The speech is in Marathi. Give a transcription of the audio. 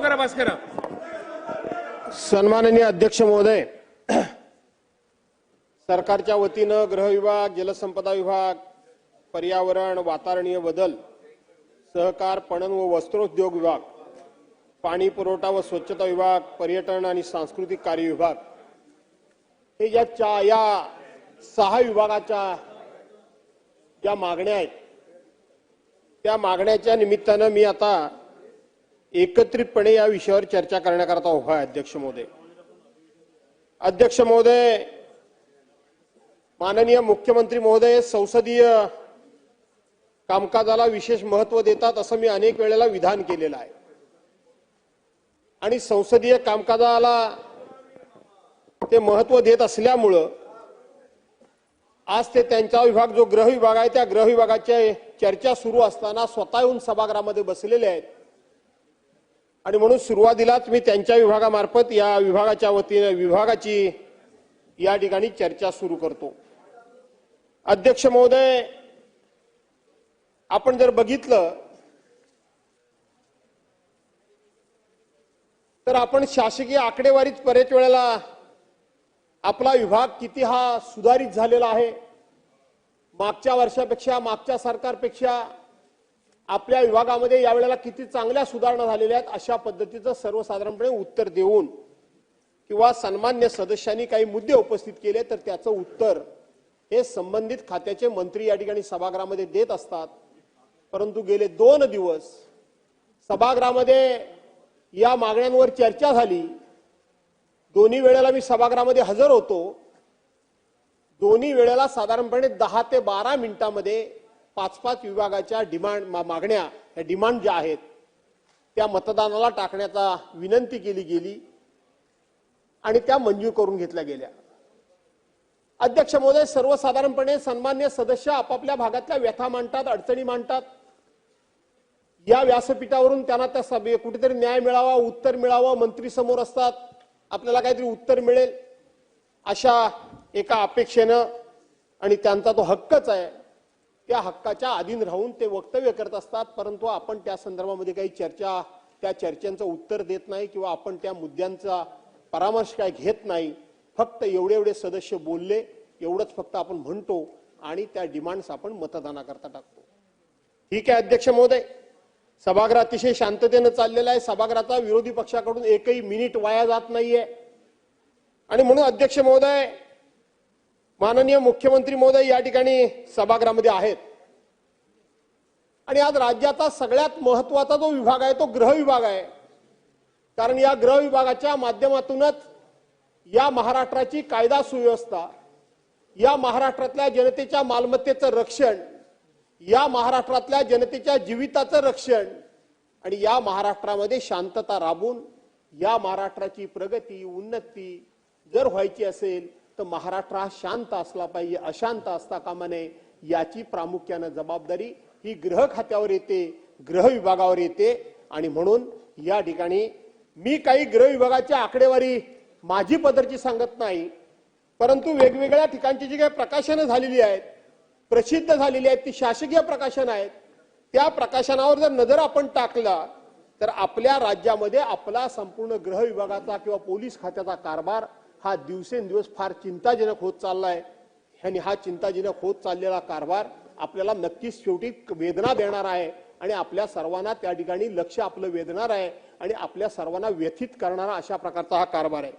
करा, बस करा. सन्माननीय अध्यक्ष महोदय, सरकारच्या वतीनं गृह विभाग, जलसंपदा विभाग, पर्यावरण, वातावरणीय बदल, सहकार, पणन व वस्त्रोद्योग विभाग, पाणी पुरवठा व स्वच्छता विभाग, पर्यटन आणि सांस्कृतिक कार्य विभाग हे या 6 विभागाच्या ज्या मागण्या आहेत त्या मागण्याच्या निमित्तानं मी आता एकत्रितपणे या विषयावर चर्चा करण्याकरता उभा आहे. अध्यक्ष महोदय, माननीय मुख्यमंत्री महोदय संसदीय कामकाजाला विशेष महत्त्व देतात असं मी अनेक वेळेला विधान केलेलं आहे आणि संसदीय कामकाजाला ते महत्त्व देत असल्यामुळं आज ते त्यांचा विभाग जो गृह विभाग आहे त्या गृह विभागाची चर्चा सुरू असताना स्वतः येऊन सभागृहामध्ये बसलेले आहेत आणि म्हणून सुरुवातीलाच मी त्यांच्या विभागामार्फत या विभागाच्या वतीने विभागाची या ठिकाणी चर्चा सुरू करतो. अध्यक्ष महोदय, आपण जर बघितलं तर आपण शासकीय आकडेवारीत बरेच वेळेला आपला विभाग किती हा सुधारित झालेला आहे, मागच्या वर्षापेक्षा, मागच्या सरकारपेक्षा आपल्या विभागामध्ये यावेळेला किती चांगल्या सुधारणा झालेल्या आहेत अशा पद्धतीचं सर्वसाधारणपणे उत्तर देऊन किंवा सन्मान्य सदस्यांनी काही मुद्दे उपस्थित केले तर त्याचं उत्तर हे संबंधित खात्याचे मंत्री या ठिकाणी सभागृहामध्ये देत असतात. परंतु गेले 2 दिवस सभागृहामध्ये या मागण्यांवर चर्चा झाली. दोन्ही वेळेला मी सभागृहामध्ये हजर होतो. दोन्ही वेळेला साधारणपणे 10 ते 12 मिनिटांमध्ये 5-5 विभागाच्या मागण्या डिमांड ज्या आहेत त्या मतदानाला टाकण्याचा विनंती केली गेली आणि त्या मंजूर करून घेतल्या गेल्या. अध्यक्ष महोदय, सर्वसाधारणपणे सन्मान्य सदस्य आपापल्या भागातल्या व्यथा मांडतात, अडचणी मांडतात. या व्यासपीठावरून त्यांना त्या सभे कुठेतरी न्याय मिळावा, उत्तर मिळावं, मंत्री समोर असतात, आपल्याला काहीतरी उत्तर मिळेल अशा एका अपेक्षेनं आणि त्यांचा तो हक्कच आहे त्या हक्काच्या अधीन राहून ते वक्तव्य करत असतात. परंतु आपण त्या संदर्भामध्ये काही त्या चर्चेचं उत्तर देत नाही किंवा आपण त्या मुद्द्यांचा परामर्श काय घेत नाही. फक्त एवढे सदस्य बोलले एवढंच फक्त आपण म्हणतो आणि त्या डिमांड्स आपण मतदानाकरता टाकतो. ठीक आहे अध्यक्ष महोदय, सभागृह अतिशय शांततेनं चाललेला आहे. सभागृहाचा विरोधी पक्षाकडून एकही मिनिट वाया जात नाहीये आणि म्हणून अध्यक्ष महोदय, माननीय मुख्यमंत्री महोदय या ठिकाणी सभागृहामध्ये आहेत आणि आज राज्याचा सगळ्यात महत्त्वाचा जो विभाग आहे तो गृह विभाग आहे. कारण या गृह विभागाच्या माध्यमातूनच या महाराष्ट्राची कायदा सुव्यवस्था, या महाराष्ट्रातल्या जनतेच्या मालमत्तेचं रक्षण, या महाराष्ट्रातल्या जनतेच्या जीविताचं रक्षण आणि या महाराष्ट्रामध्ये शांतता राबून या महाराष्ट्राची प्रगती, उन्नती जर व्हायची असेल तर महाराष्ट्र हा शांत असला पाहिजे, अशांत असता कामा नये. याची प्रामुख्याने जबाबदारी ही गृह खात्यावर येते, गृह विभागावर येते आणि म्हणून या ठिकाणी मी काही गृह विभागाच्या आकडेवारी माझी पदरची सांगत नाही, परंतु वेगवेगळ्या ठिकाणची जी काही प्रकाशनं झालेली आहेत, प्रसिद्ध झालेली आहेत, ती शासकीय प्रकाशन आहेत. त्या प्रकाशनावर जर नजर आपण टाकला तर आपल्या राज्यामध्ये आपला संपूर्ण गृह विभागाचा किंवा पोलीस खात्याचा कारभार हा दिवसेंदिवस फार चिंताजनक होत चाललाय आणि हा चिंताजनक होत चाललेला कारभार आपल्याला नक्कीच शेवटी वेदना देणार आहे आणि आपल्या सर्वांना त्या ठिकाणी लक्ष आपलं वेधणार आहे आणि आपल्या सर्वांना व्यथित करणारा अशा प्रकारचा हा कारभार आहे.